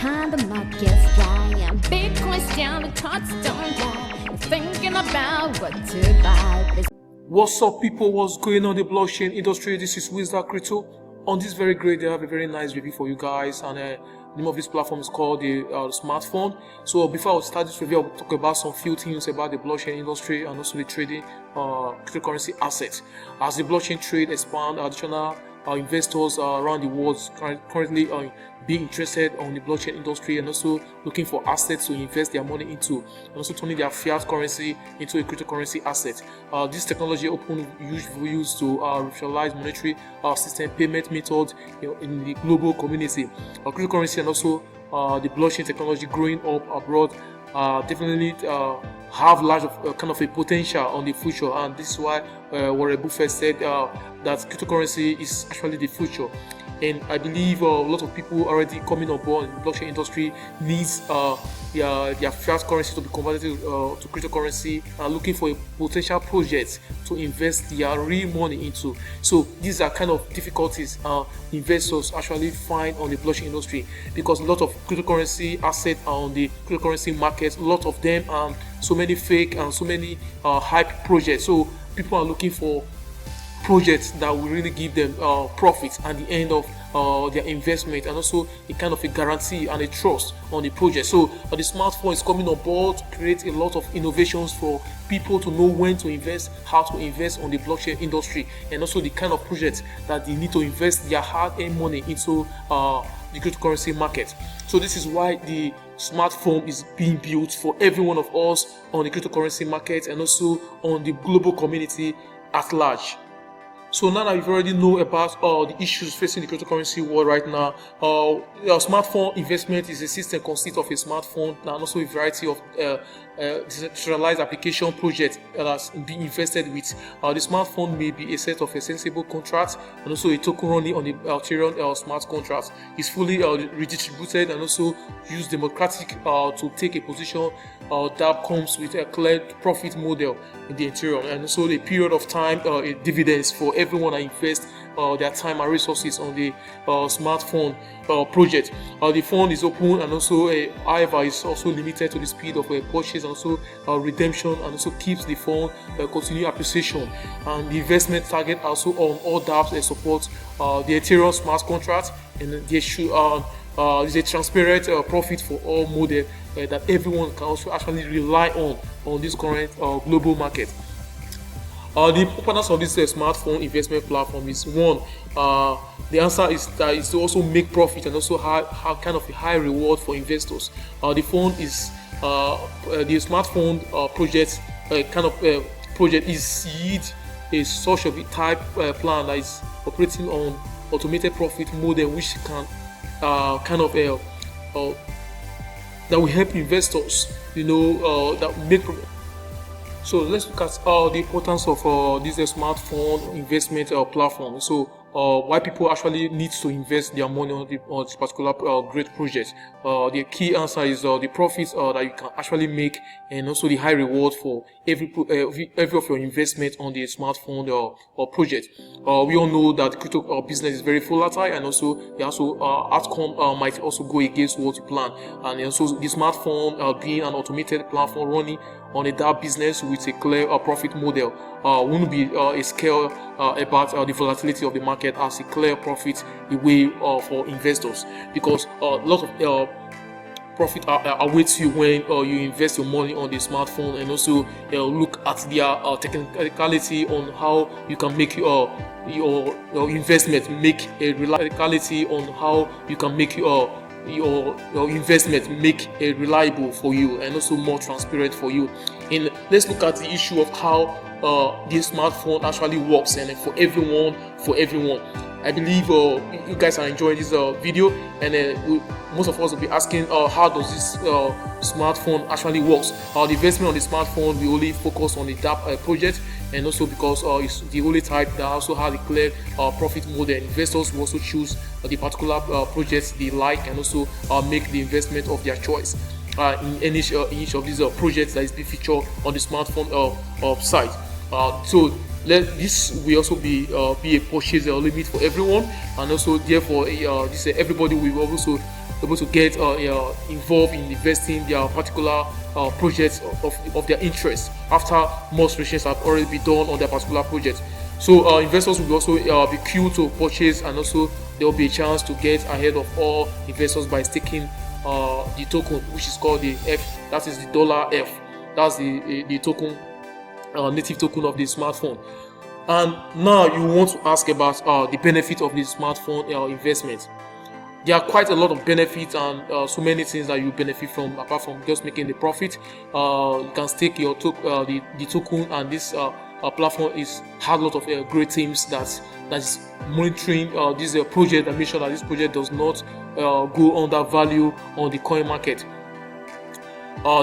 time the market's dry and Bitcoin's down, the cards don't lie. You're thinking about what to buy. What's up, people? What's going on in the blockchain industry? This is Wizard Crypto. On this very great day, I have a very nice review for you guys, and the name of this platform is called the smartphone. So before I start this review, I'll talk about some few things about the blockchain industry and also the trading cryptocurrency assets. As the blockchain trade expands, additional investors around the world currently being interested on the blockchain industry and also looking for assets to invest their money into, and also turning their fiat currency into a cryptocurrency asset. This technology open use to virtualize monetary system payment methods in the global community. Cryptocurrency and also the blockchain technology growing up abroad definitely have large kind of a potential on the future, and this is why Warren Buffett said that cryptocurrency is actually the future. And I believe a lot of people already coming on board in the blockchain industry needs their fiat currency to be converted to cryptocurrency, and looking for a potential project to invest their real money into. So these are kind of difficulties investors actually find on the blockchain industry, because a lot of cryptocurrency assets are on the cryptocurrency market. A lot of them and so many fake and so many hype projects. So people are looking for projects that will really give them profits at the end of their investment, and also a kind of a guarantee and a trust on the project. So the smartphone is coming on board to create a lot of innovations for people to know when to invest, how to invest on the blockchain industry, and also the kind of projects that they need to invest their hard-earned money into the cryptocurrency market. So this is why the smartphone is being built for every one of us on the cryptocurrency market and also on the global community at large. So now that you already know about the issues facing the cryptocurrency world right now, smartphone investment is a system consists of a smartphone and also a variety of decentralized application projects that's being invested with. The smartphone may be a set of a sensible contracts and also a token running on the Ethereum smart contracts. It's fully redistributed and also used democratic to take a position that comes with a clear profit model in the Ethereum, and also a period of time dividends for everyone that invests their time and resources on the smartphone project. The fund is open and also however is also limited to the speed of purchase and also redemption, and also keeps the fund continued appreciation. And the investment target also on all dApps that support the Ethereum smart contract, and they should is a transparent profit for all model that everyone can also actually rely on this current global market. The purpose of this smartphone investment platform is one. The answer is that it's to also make profit and also have kind of a high reward for investors. The fund is the smartphone project project is seed a such of a type plan that is operating on automated profit model, which can that will help investors, that make. So let's look at the importance of this smartphone investment platform. So why people actually need to invest their money on this particular great project. The key answer is the profits that you can actually make, and also the high reward for every of your investment on the smartphone or project. We all know that crypto business is very volatile, and also the outcome might also go against what you plan. And also the smartphone being an automated platform running on a dApp business with a clear profit model won't be a scale about the volatility of the market as a clear profit way for investors, because a lot of profit awaits you when you invest your money on the smartphone, and also look at their technicality on how you can make your investment make a reality, on how you can make your investment make it reliable for you and also more transparent for you. And let's look at the issue of how this smartphone actually works, and for everyone. I believe you guys are enjoying this video, and most of us will be asking how does this smartphone actually works. The investment on the smartphone, we only focus on the dApp project, and also because it's the only type that also has a clear profit model. Investors will also choose the particular projects they like, and also make the investment of their choice in each of these projects that is being featured on the smartphone site. So this will also be a purchase limit for everyone, and also therefore everybody will also able to get involved in investing in their particular projects of their interest after most research have already been done on their particular project. So investors will also be queued to purchase, and also there will be a chance to get ahead of all investors by staking the token, which is called the F. That is the dollar F. That's the token, native token of the smartphone. And now you want to ask about the benefit of the smartphone investment. There are quite a lot of benefits and so many things that you benefit from apart from just making the profit. You can stake your the token, and this platform has a lot of great teams that is monitoring this project and make sure that this project does not go under value on the coin market.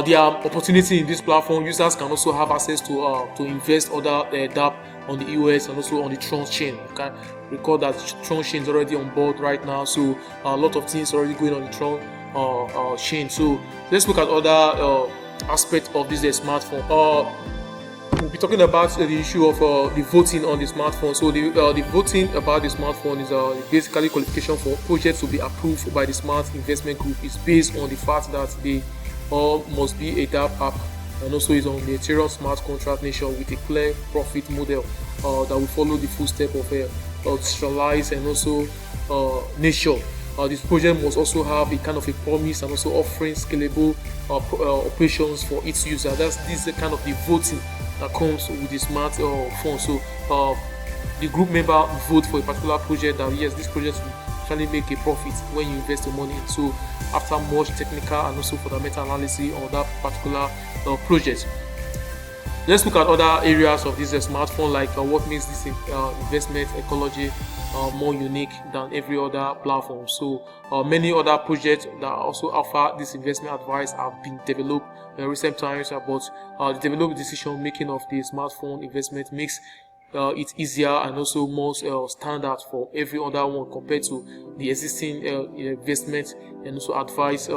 There are opportunities in this platform. Users can also have access to invest other DApp on the EOS and also on the Tron chain. You can recall that Tron chain is already on board right now, so a lot of things already going on the Tron chain. So let's look at other aspects of this smartphone. We'll be talking about the issue of the voting on the smartphone. So the voting about the smartphone is basically qualification for projects to be approved by the Smart Investment Group. Is based on the fact that they all must be a DApp app, and also is on the Ethereum smart contract nation with a clear profit model that will follow the full step of a decentralized and also nation. This project must also have a kind of a promise and also offering scalable operations for its user. This is the kind of the voting that comes with the smartphone. So the group member vote for a particular project that yes, this project will actually make a profit when you invest your money. So after much technical and also fundamental analysis on that particular project. Let's look at other areas of this smartphone, like what makes this investment ecology more unique than every other platform. So many other projects that also offer this investment advice have been developed in recent times, but the developed decision making of the smartphone investment makes it easier and also more standard for every other one compared to the existing investment and also advice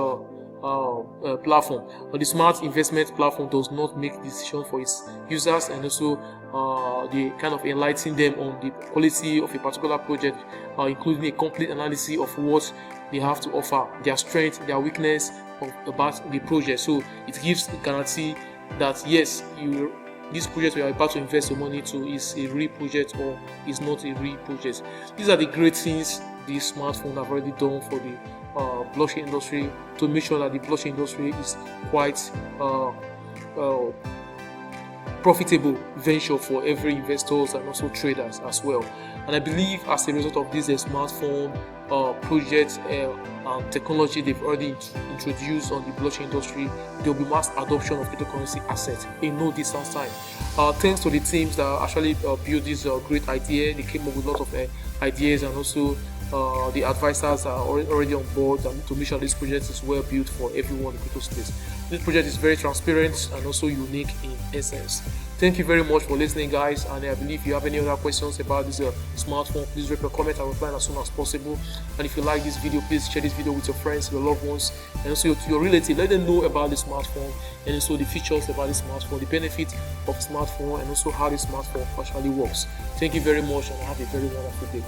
platform. But the smart investment platform does not make decisions for its users, and also they kind of enlighten them on the quality of a particular project, including a complete analysis of what they have to offer, their strength, their weakness about the project. So it gives a guarantee that yes, this project you are about to invest your money to is a real project or is not a real project. These are the great things these smartphones have already done for the blockchain industry to make sure that the blockchain industry is quite profitable venture for every investors and also traders as well. And I believe as a result of this smartphone project and technology they've already introduced on the blockchain industry, there will be mass adoption of cryptocurrency assets in no distance time. Thanks to the teams that actually built this great idea. They came up with a lot of ideas, and also the advisors are already on board and to make sure this project is well built for everyone in the crypto space. This project is very transparent and also unique in essence. Thank you very much for listening, guys, and I believe if you have any other questions about this smartphone, please drop a comment. I will reply as soon as possible. And if you like this video, please share this video with your friends, your loved ones, and also your relatives. Let them know about the smartphone and also the features about the smartphone, the benefits of the smartphone, and also how the smartphone actually works. Thank you very much, and have a very wonderful day.